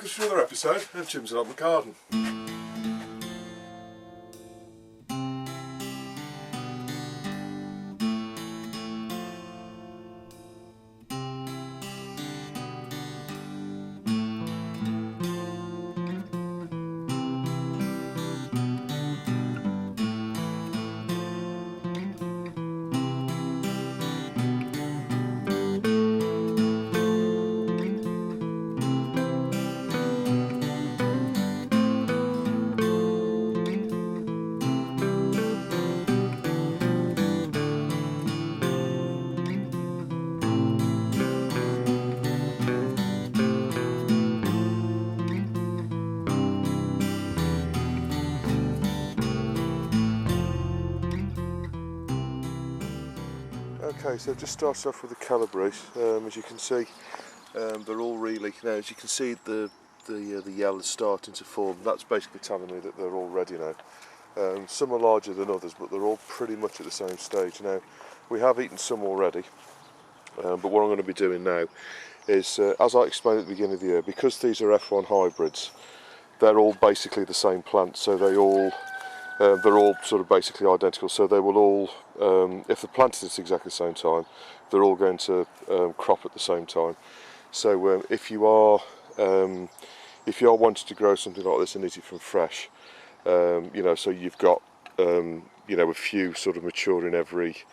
welcome to another episode of Jim's Allotment Garden. Okay, so just started off with the Calabrese. As you can see, they're all really, now as you can see the yellow is starting to form. That's basically telling me that they're all ready now. Some are larger than others, but they're all pretty much at the same stage. Now, we have eaten some already, but what I'm going to be doing now is, as I explained at the beginning of the year, because these are F1 hybrids, they're all basically the same plant, so they're all sort of basically identical, so they will all, if they're planted at exactly the same time, they're all going to crop at the same time. So if you are wanting to grow something like this and eat it from fresh, you know, so you've got you know, a few sort of maturing every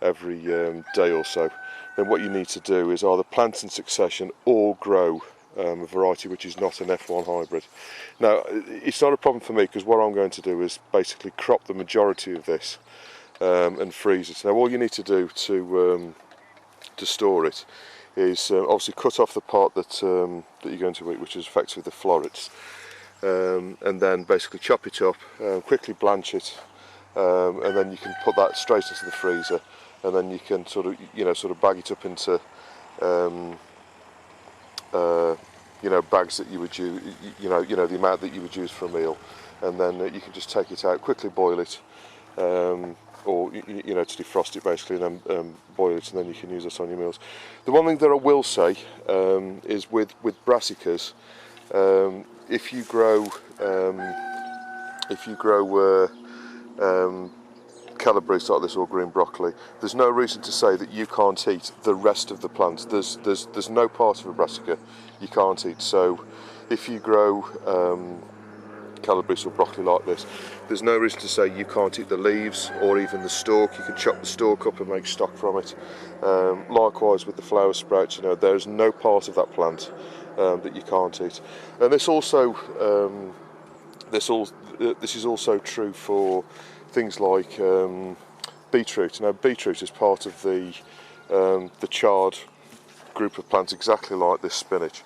day or so, then what you need to do is either plant in succession or grow a variety which is not an F1 hybrid. Now, it's not a problem for me, because what I'm going to do is basically crop the majority of this and freeze it. Now, all you need to do to store it is obviously cut off the part that you're going to eat, which is effectively the florets, and then basically chop it up, quickly blanch it, and then you can put that straight into the freezer, and then you can sort of bag it up into you know, bags that you would use, you know the amount that you would use for a meal, and then you can just take it out, quickly boil it, or you know, to defrost it basically, and then boil it, and then you can use this on your meals. The one thing that I will say is with brassicas, if you grow Calabrese like this or green broccoli, there's no reason to say that you can't eat the rest of the plant. There's no part of a brassica you can't eat. So if you grow Calabrese or broccoli like this, there's no reason to say you can't eat the leaves or even the stalk. You can chop the stalk up and make stock from it. Likewise with the flower sprouts, you know, there's no part of that plant that you can't eat. And this is also true for things like beetroot. Now, beetroot is part of the chard group of plants, exactly like this spinach.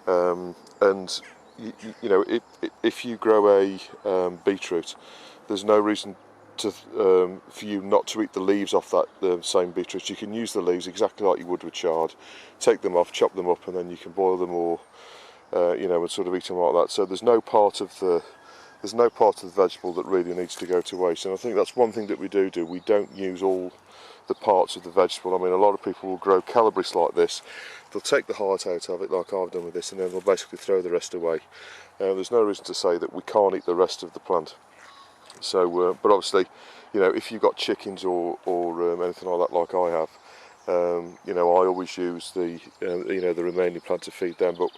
And you know, if you grow a beetroot, there's no reason for you not to eat the leaves off that same beetroot. You can use the leaves exactly like you would with chard. Take them off, chop them up, and then you can boil them, or you know, and sort of eat them like that. So there's no part of the vegetable that really needs to go to waste, and I think that's one thing that we do. We don't use all the parts of the vegetable. I mean, a lot of people will grow Calabrese like this. They'll take the heart out of it, like I've done with this, and then they'll basically throw the rest away. There's no reason to say that we can't eat the rest of the plant. So, but obviously, you know, if you've got chickens or anything like that, like I have, you know, I always use the you know, the remaining plant to feed them. But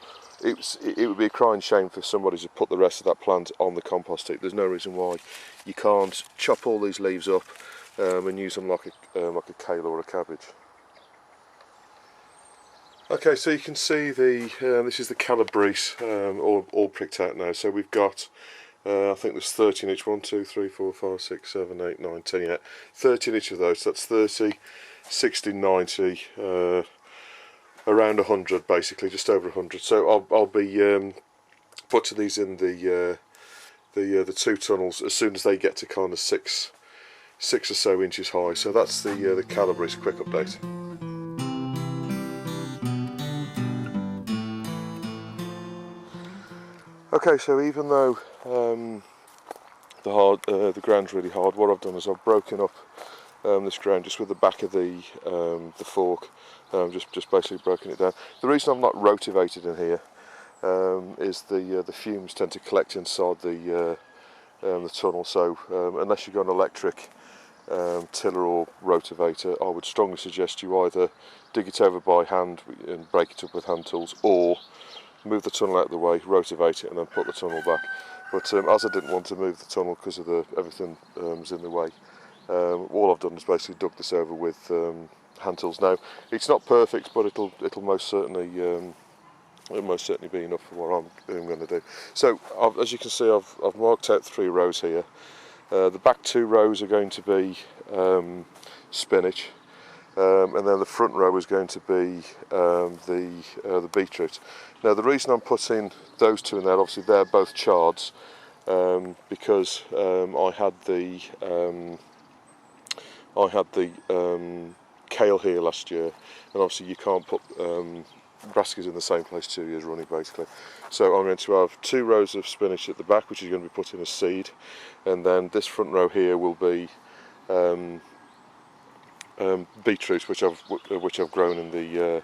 it would be a crying shame for somebody to put the rest of that plant on the compost heap. There's no reason why you can't chop all these leaves up and use them like a kale or a cabbage. Okay, so you can see this is the Calabrese all pricked out now. So we've got I think there's 30 in each. 1, 2, 3, 4, 5, 6, 7, 8, 9, 10. Yeah, 30 in each of those. So that's 30, 60, 90. Around 100, basically, just over 100. So I'll be putting these in the 2 tunnels as soon as they get to kind of 6 or so inches high. So that's the Calabrese quick update. Okay, so even though the ground's really hard, what I've done is I've broken up this ground just with the back of the fork, just basically broken it down. The reason I've not rotivated in here is the fumes tend to collect inside the tunnel. So unless you've got an electric tiller or rotavator, I would strongly suggest you either dig it over by hand and break it up with hand tools, or move the tunnel out of the way, rotivate it, and then put the tunnel back. But as I didn't want to move the tunnel because of everything was in the way, all I've done is basically dug this over with hand tools. Now it's not perfect, but it'll most certainly be enough for what I'm going to do. So as you can see, I've marked out 3 rows here. The back 2 rows are going to be spinach, and then the front row is going to be the beetroot. Now the reason I'm putting those 2 in there, obviously they're both chards, because I had the kale here last year, and obviously you can't put brassicas in the same place 2 years running basically. So I'm going to have 2 rows of spinach at the back, which is going to be put in as seed, and then this front row here will be beetroot, which I've grown in the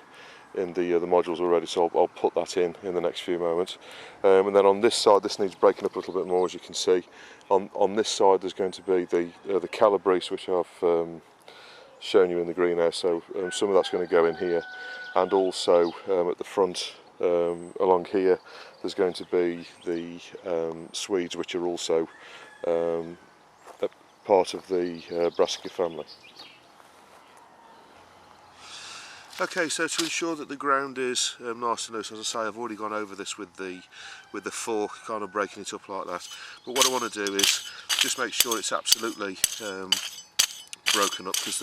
modules already. So I'll put that in the next few moments. And then on this side, this needs breaking up a little bit more, as you can see. On this side, there's going to be the Calabrese, which I've shown you in the greenhouse. So some of that's going to go in here, and also at the front along here, there's going to be the Swedes, which are also a part of the brassica family. Okay, so to ensure that the ground is nice and loose, as I say, I've already gone over this with the fork, kind of breaking it up like that. But what I want to do is just make sure it's absolutely broken up, because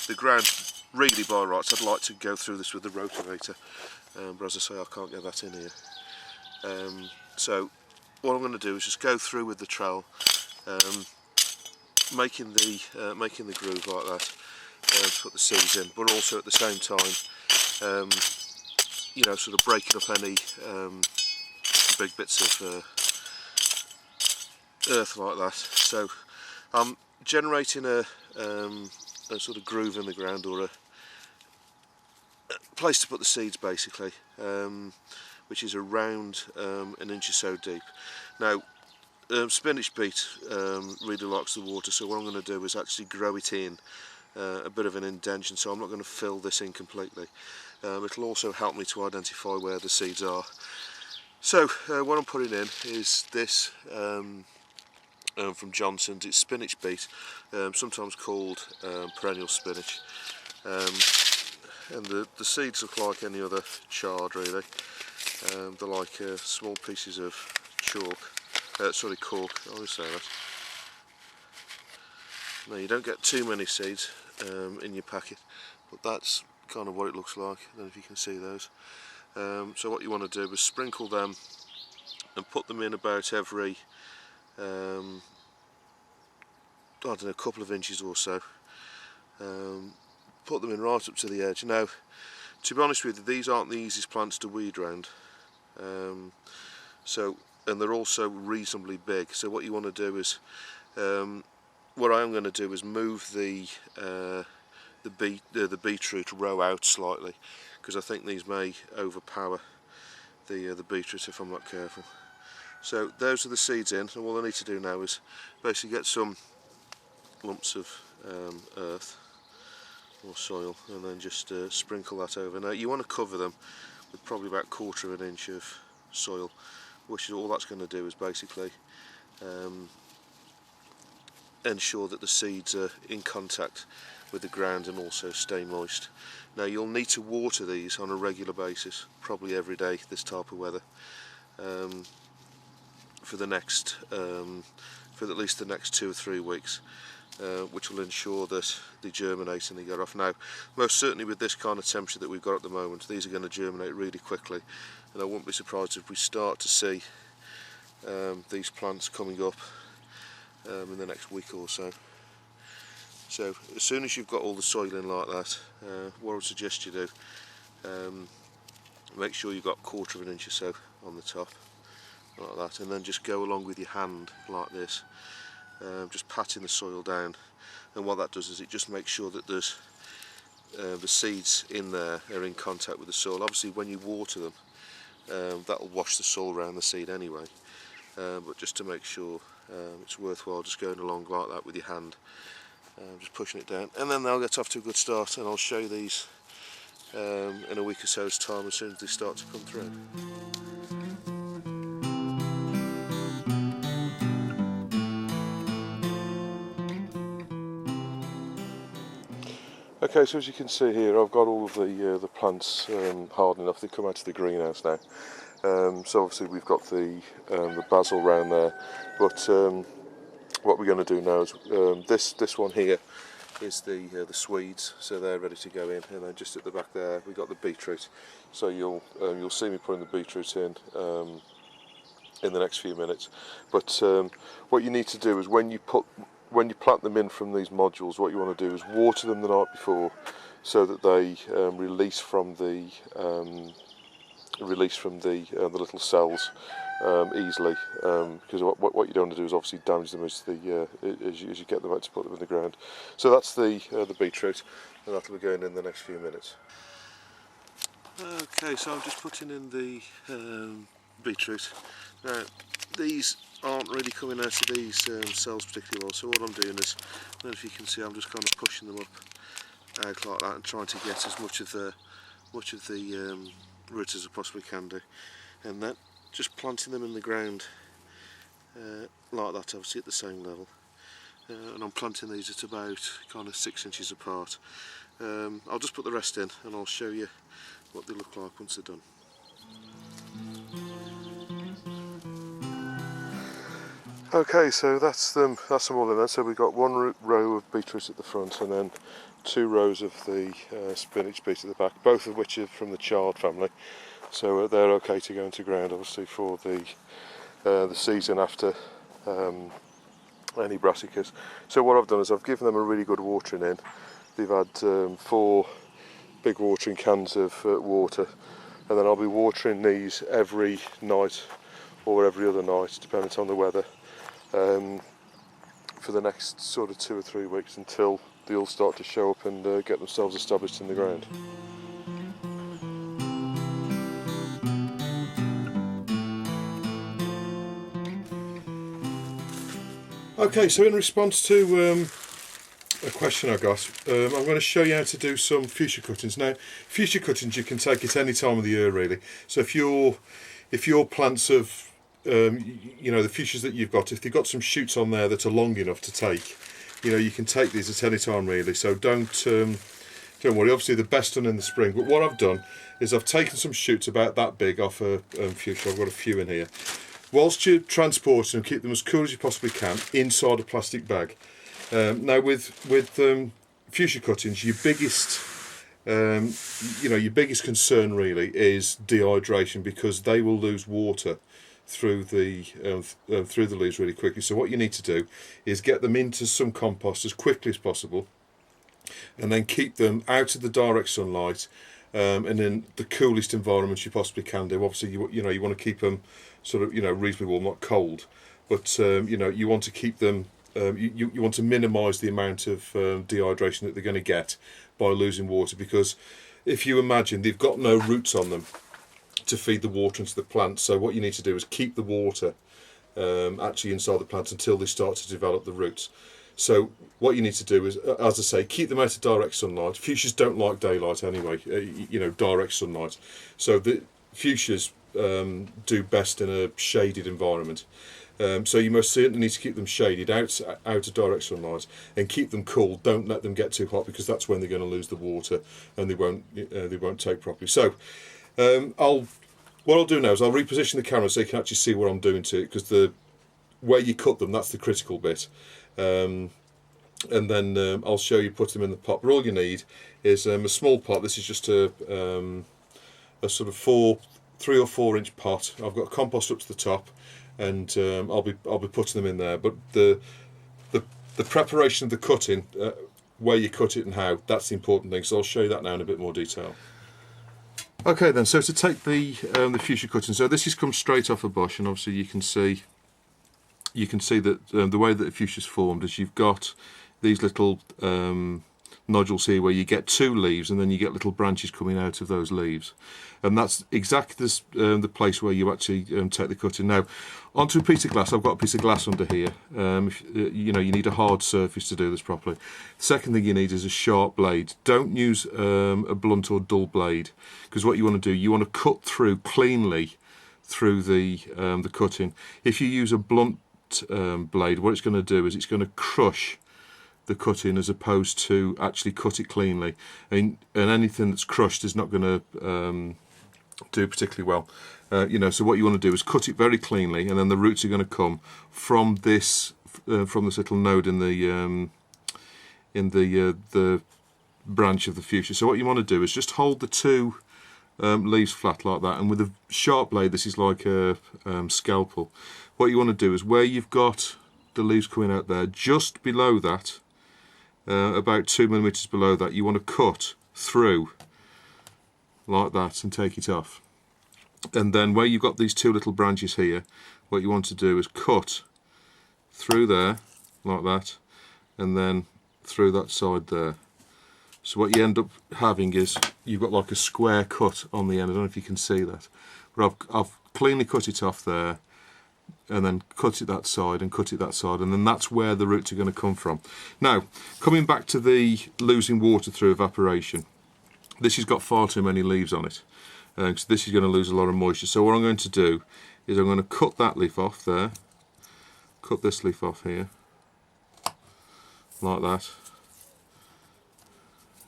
the ground, really by rights, I'd like to go through this with the rotavator, but as I say, I can't get that in here. So what I'm going to do is just go through with the trowel, making the groove like that. To put the seeds in, but also at the same time, you know, sort of breaking up any big bits of earth like that. So I'm generating a sort of groove in the ground, or a place to put the seeds basically, which is around an inch or so deep. Now spinach beet really likes the water, so what I'm going to do is actually grow it in a bit of an indentation, so I'm not going to fill this in completely. It'll also help me to identify where the seeds are. So what I'm putting in is this from Johnson's. It's spinach beet, sometimes called perennial spinach, and the seeds look like any other chard really. They're like small pieces of cork, I always say that. Now you don't get too many seeds in your packet, but that's kind of what it looks like. I don't know if you can see those. So what you want to do is sprinkle them and put them in about every I don't know, a couple of inches or so. Put them in right up to the edge. Now to be honest with you, these aren't the easiest plants to weed round, and they're also reasonably big. So what you want to do is what I am going to do is move the beetroot row out slightly, because I think these may overpower the beetroot if I'm not careful. So those are the seeds in, and all I need to do now is basically get some lumps of earth or soil, and then just sprinkle that over. Now you want to cover them with probably about 1/4 of an inch of soil, which is all that's going to do is basically ensure that the seeds are in contact with the ground and also stay moist. Now you'll need to water these on a regular basis, probably every day this type of weather, for at least the next 2 or 3 weeks, which will ensure that they germinate and they get off. Now most certainly with this kind of temperature that we've got at the moment, these are going to germinate really quickly, and I wouldn't be surprised if we start to see these plants coming up in the next week or so. So as soon as you've got all the soil in like that, what I would suggest you do, make sure you've got 1/4 of an inch or so on the top, like that, and then just go along with your hand like this, just patting the soil down. And what that does is it just makes sure that there's the seeds in there are in contact with the soil. Obviously when you water them, that'll wash the soil around the seed anyway, but just to make sure it's worthwhile just going along like that with your hand, just pushing it down, and then they'll get off to a good start, and I'll show you these in a week or so's time as soon as they start to come through. Okay, so as you can see here, I've got all of the plants hard enough. They come out of the greenhouse now. So obviously we've got the basil round there, but what we're going to do now is this one here is the Swedes, so they're ready to go in, and then just at the back there we've got the beetroot. So you'll see me putting the beetroot in the next few minutes. But what you need to do is when you plant them in from these modules, what you want to do is water them the night before, so that they release from the little cells easily. Because what you don't want to do is obviously damage them as you get them out to put them in the ground. So that's the beetroot, and that'll be going in the next few minutes. Okay, so I'm just putting in the beetroot. Now these aren't really coming out of these cells particularly well, so what I'm doing is, I don't know if you can see, I'm just kind of pushing them up out like that and trying to get as much of the roots as I possibly can do, and then just planting them in the ground like that, obviously at the same level, and I'm planting these at about kind of 6 inches apart. I'll just put the rest in and I'll show you what they look like once they're done. Okay, so that's them all in there. So we've got one row of beetroot at the front, and then 2 rows of the spinach beet at the back, both of which are from the chard family. So they're okay to go into ground, obviously, for the season after any brassicas. So what I've done is I've given them a really good watering in. They've had 4 big watering cans of water, and then I'll be watering these every night or every other night, depending on the weather, for the next sort of 2 or 3 weeks, until they all start to show up and get themselves established in the ground. Okay, so in response to a question I got, I'm going to show you how to do some fuchsia cuttings. Now, fuchsia cuttings you can take at any time of the year, really. So if your plants have the fuchsias that you've got, if they've got some shoots on there that are long enough to take, you can take these at any time, really. So don't worry. Obviously the best done in the spring, but what I've done is I've taken some shoots about that big off a fuchsia. I've got a few in here. Whilst you're transporting them, keep them as cool as you possibly can inside a plastic bag. Now with fuchsia cuttings, your biggest concern really is dehydration, because they will lose water through the leaves really quickly. So what you need to do is get them into some compost as quickly as possible, and then keep them out of the direct sunlight, and in the coolest environment you possibly can do. Obviously you want to keep them sort of reasonably warm, not cold, but you want to keep them you want to minimise the amount of dehydration that they're going to get by losing water, because if you imagine, they've got no roots on them to feed the water into the plant. So what you need to do is keep the water actually inside the plant until they start to develop the roots. So what you need to do is, as I say, keep them out of direct sunlight. Fuchsias don't like daylight anyway, direct sunlight. So the fuchsias do best in a shaded environment. So you most certainly need to keep them shaded out of direct sunlight, and keep them cool. Don't let them get too hot, because that's when they're going to lose the water and they won't take properly. So what I'll do now is I'll reposition the camera so you can actually see what I'm doing to it, because the where you cut them, that's the critical bit. And then I'll show you put them in the pot. But all you need is a small pot. This is just a sort of 3 or 4 inch pot. I've got compost up to the top, and I'll be putting them in there. But the preparation of the cutting, where you cut it and how, that's the important thing. So I'll show you that now in a bit more detail. Okay then, so to take the fuchsia cutting, so this has come straight off a bush, and obviously you can see that the way that the fuchsia's formed is you've got these little nodules here where you get 2 leaves and then you get little branches coming out of those leaves, and that's exactly this, the place where you actually take the cutting. Now onto a piece of glass. I've got a piece of glass under here. You know, you need a hard surface to do this properly. The second thing you need is a sharp blade. Don't use a blunt or dull blade, because what you want to do, you want to cut through cleanly through the cutting. If you use a blunt blade, what it's going to do is it's going to crush the cutting as opposed to actually cut it cleanly, and anything that's crushed is not going to do particularly well. You know, so what you want to do is cut it very cleanly, and then the roots are going to come from this little node in the branch of the fuchsia. So what you want to do is just hold the 2 leaves flat like that, and with a sharp blade, this is like a scalpel. What you want to do is where you've got the leaves coming out there, just below that, about 2 millimeters below that, you want to cut through like that and take it off. And then where you've got these 2 little branches here, what you want to do is cut through there like that, and then through that side there. So what you end up having is you've got like a square cut on the end. I don't know if you can see that, but I've cleanly cut it off there, and then cut it that side and cut it that side, and then that's where the roots are going to come from. Now, coming back to the losing water through evaporation, this has got far too many leaves on it, so this is going to lose a lot of moisture. So what I'm going to do is I'm going to cut that leaf off there, cut this leaf off here, like that.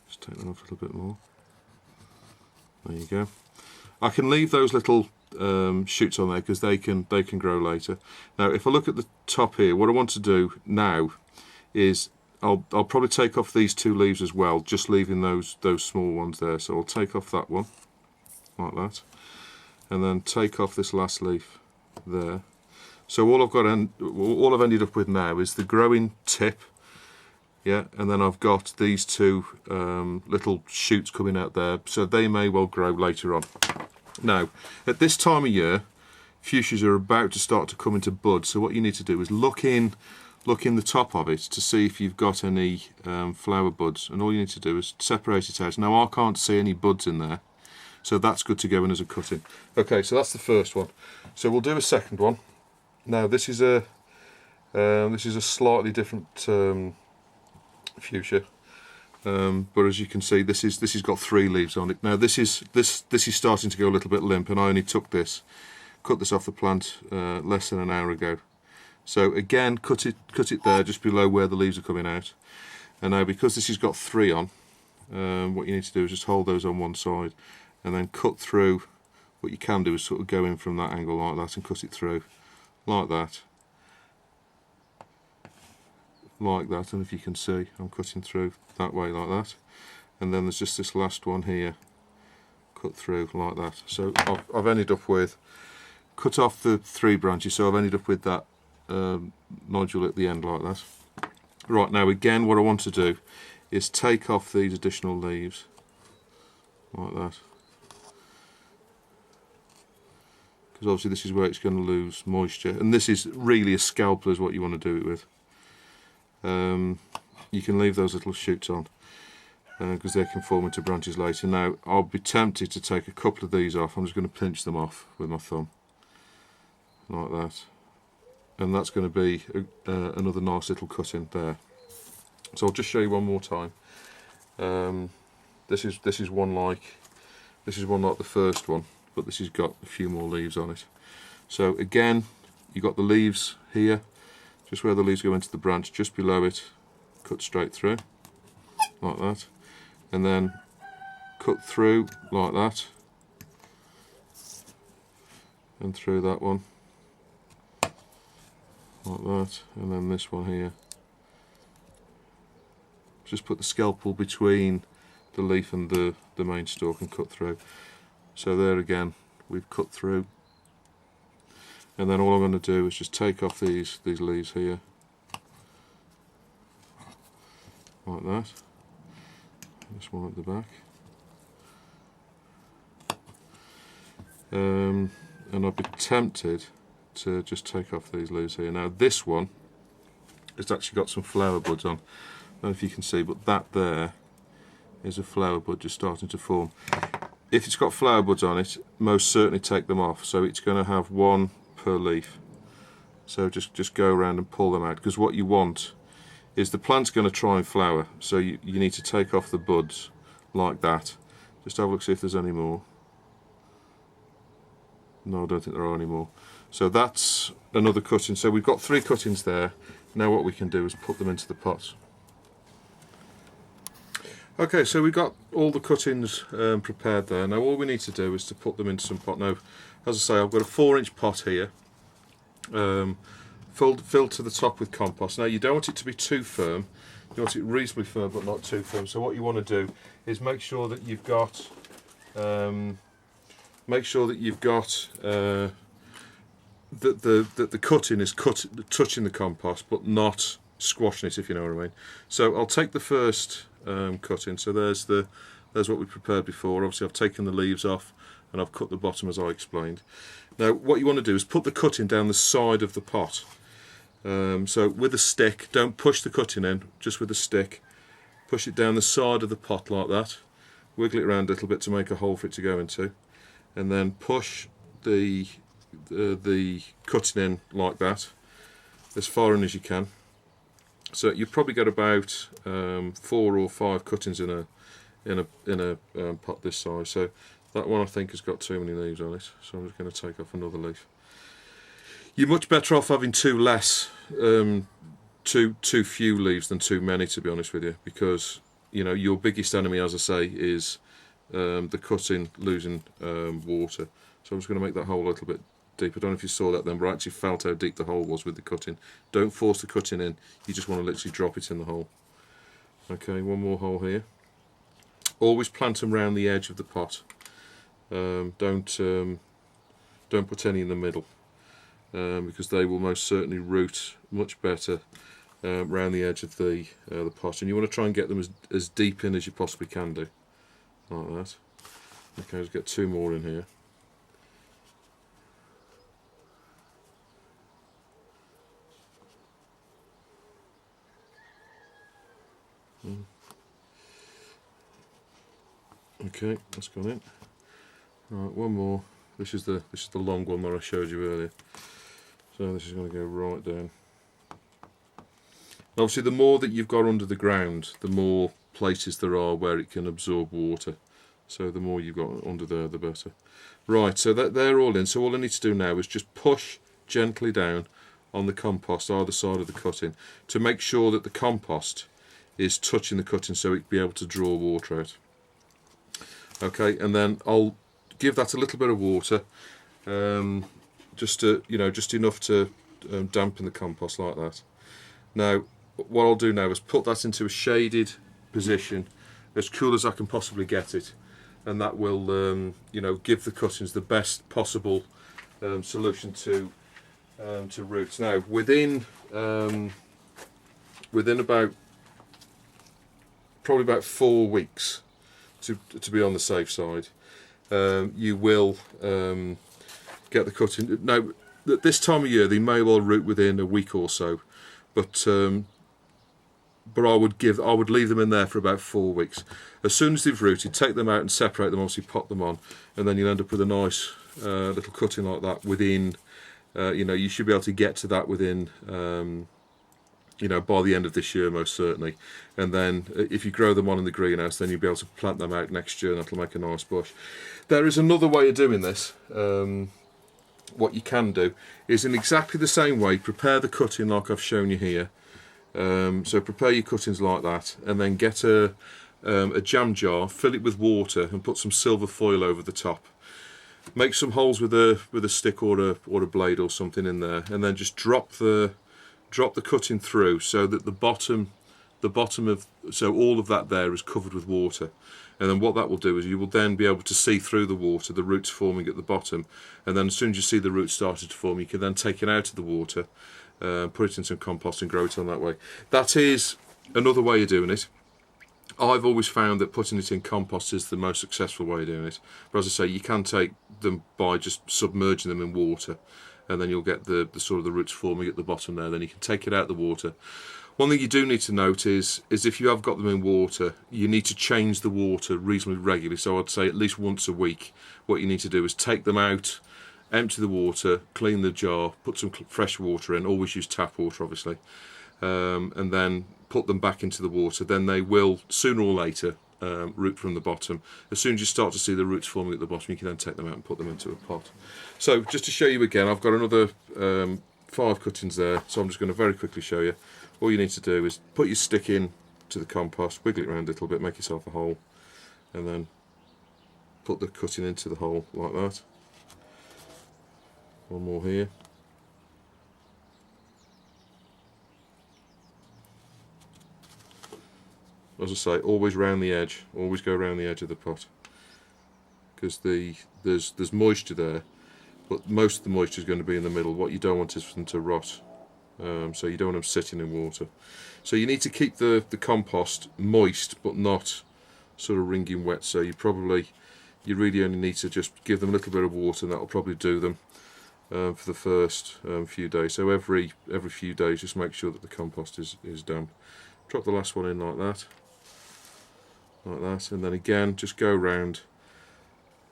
Just take that off a little bit more. There you go. I can leave those little shoots on there because they can grow later. Now if I look at the top here, what I want to do now is I'll probably take off these 2 leaves as well, just leaving those small ones there. So I'll take off that one like that, and then take off this last leaf there. So all I've ended up with now is the growing tip, yeah, and then I've got these 2 little shoots coming out there, so they may well grow later on. Now, at this time of year, fuchsias are about to start to come into bud, so what you need to do is look in the top of it to see if you've got any flower buds, and all you need to do is separate it out. Now I can't see any buds in there, so that's good to go in as a cutting. Okay, so that's the first one. So we'll do a second one. Now this is a slightly different fuchsia. But as you can see, this has got 3 leaves on it. Now this is starting to go a little bit limp, and I only cut this off the plant less than an hour ago. So again, cut it there just below where the leaves are coming out. And now because this has got 3 on, what you need to do is just hold those on one side, and then cut through. What you can do is sort of go in from that angle like that and cut it through like that. Like that, and if you can see, I'm cutting through that way like that, and then there's just this last one here, cut through like that. So I've ended up with, cut off the 3 branches, so I've ended up with that nodule at the end like that. Right, now again what I want to do is take off these additional leaves like that, because obviously this is where it's going to lose moisture, and this is really a scalpel is what you want to do it with. You can leave those little shoots on because they can form into branches later. Now I'll be tempted to take a couple of these off. I'm just going to pinch them off with my thumb like that, and that's going to be another nice little cutting there. So I'll just show you one more time. This is one like the first one, but this has got a few more leaves on it. So again, you've got the leaves here, just where the leaves go into the branch, just below it, cut straight through, like that, and then cut through like that, and through that one, like that, and then this one here. Just put the scalpel between the leaf and the main stalk and cut through. So there again, we've cut through. And then all I'm going to do is just take off these leaves here, like that. This one at the back. And I'd be tempted to just take off these leaves here. Now this one has actually got some flower buds on. I don't know if you can see, but that there Here's a flower bud just starting to form. If it's got flower buds on it, most certainly take them off. So it's going to have one per leaf. So just go around and pull them out, because what you want is the plant's going to try and flower. So you need to take off the buds like that. Just have a look, see if there's any more. No, I don't think there are any more. So that's another cutting. So we've got 3 cuttings there. Now what we can do is put them into the pot. Okay, so we've got all the cuttings prepared there. Now all we need to do is to put them into some pot. Now, as I say, I've got a 4-inch pot here, filled to the top with compost. Now you don't want it to be too firm. You want it reasonably firm, but not too firm. So what you want to do is make sure that you've got that the cutting is touching the compost, but not squashing it, if you know what I mean. So I'll take the first cutting. So there's what we prepared before. Obviously I've taken the leaves off and I've cut the bottom as I explained. Now what you want to do is put the cutting down the side of the pot. So with a stick, don't push the cutting in, just with a stick, push it down the side of the pot like that, wiggle it around a little bit to make a hole for it to go into, and then push the cutting in like that, as far in as you can. So you've probably got about 4 or 5 cuttings in a pot this size. So that one I think has got too many leaves on it, so I'm just going to take off another leaf. You're much better off having too few leaves than too many, to be honest with you, because you know your biggest enemy, as I say, is the cutting losing water. So I'm just going to make that hole a little bit deeper. I don't know if you saw that then, but I actually felt how deep the hole was with the cutting. Don't force the cutting in, you just want to literally drop it in the hole. Okay, one more hole here. Always plant them round the edge of the pot. Don't put any in the middle, because they will most certainly root much better round the edge of the pot, and you want to try and get them as deep in as you possibly can do, like that. Okay, let's get 2 more in here. Okay, that's gone in. Right, one more. This is the long one that I showed you earlier. So this is going to go right down. Obviously, the more that you've got under the ground, the more places there are where it can absorb water. So the more you've got under there, the better. Right, so they're all in. So all I need to do now is just push gently down on the compost either side of the cutting to make sure that the compost is touching the cutting so it can be able to draw water out. Okay, and then I'll give that a little bit of water, just enough to dampen the compost like that. Now, what I'll do now is put that into a shaded position, as cool as I can possibly get it, and that will, give the cuttings the best possible solution to roots. Now, within about probably about 4 weeks, to be on the safe side, you will get the cutting. Now, at this time of year, they may well root within a week or so, but I would leave them in there for about 4 weeks. As soon as they've rooted, take them out and separate them. Obviously, pot them on, and then you'll end up with a nice little cutting like that. Within, you should be able to get to that within. By the end of this year, most certainly. And then if you grow them on in the greenhouse, then you'll be able to plant them out next year, and that'll make a nice bush. There is another way of doing this. What you can do is, in exactly the same way, prepare the cutting like I've shown you here. So prepare your cuttings like that, and then get a jam jar, fill it with water, and put some silver foil over the top. Make some holes with a stick or a blade or something in there, and then just drop the cutting through so that the bottom of all of that there is covered with water. And then what that will do is you will then be able to see through the water, the roots forming at the bottom, and then as soon as you see the roots started to form, you can then take it out of the water, put it in some compost and grow it on that way. That is another way of doing it. I've always found that putting it in compost is the most successful way of doing it. But as I say, you can take them by just submerging them in water, and then you'll get the sort of the roots forming at the bottom there. Then you can take it out of the water. One thing you do need to note is if you have got them in water, you need to change the water reasonably regularly. So I'd say at least once a week. What you need to do is take them out, empty the water, clean the jar, put some fresh water in. Always use tap water, obviously, and then put them back into the water. Then they will sooner or later root from the bottom. As soon as you start to see the roots forming at the bottom, you can then take them out and put them into a pot. So just to show you again, I've got another 5 cuttings there, so I'm just going to very quickly show you. All you need to do is put your stick in to the compost, wiggle it around a little bit, make yourself a hole, and then put the cutting into the hole like that. One more here. As I say, always round the edge, always go around the edge of the pot, because there's moisture there, but most of the moisture is going to be in the middle. What you don't want is for them to rot. So you don't want them sitting in water. So you need to keep the compost moist but not sort of wringing wet. So you really only need to just give them a little bit of water, and that will probably do them for the first few days. So every few days just make sure that the compost is damp. Drop the last one in like that, and then again just go around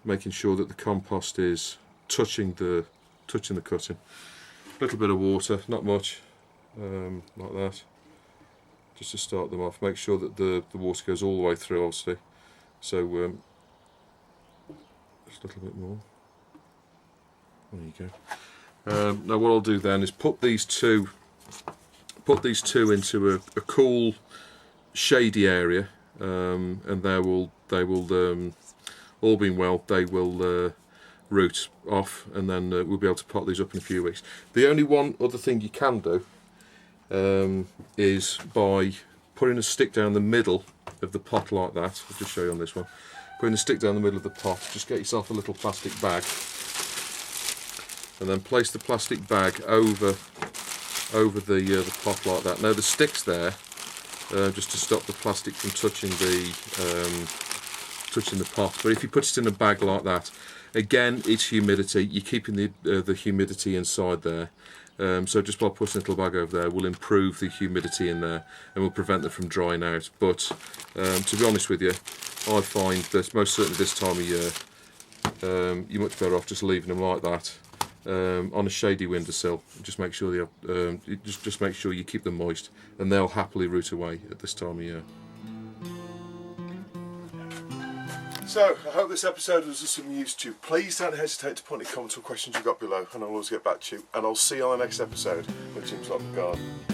making sure that the compost is touching the cutting. A little bit of water, not much, like that, just to start them off. Make sure that the water goes all the way through, obviously. So just a little bit more. There you go. Now what I'll do then is put these two into a cool, shady area, and they will all being well, they will root off, and then we'll be able to pot these up in a few weeks. The only one other thing you can do is by putting a stick down the middle of the pot like that. I'll just show you on this one. Putting a stick down the middle of the pot, just get yourself a little plastic bag, and then place the plastic bag over the pot like that. Now the stick's there just to stop the plastic from touching the pot, but if you put it in a bag like that, again, it's humidity. You're keeping the humidity inside there. So just by putting a little bag over there will improve the humidity in there and will prevent them from drying out. But to be honest with you, I find that most certainly this time of year, you're much better off just leaving them like that on a shady windowsill. Just make sure just make sure you keep them moist, and they'll happily root away at this time of year. So, I hope this episode was of some use to you. Please don't hesitate to put any comments or questions you've got below, and I'll always get back to you. And I'll see you on the next episode with Jim's Garden.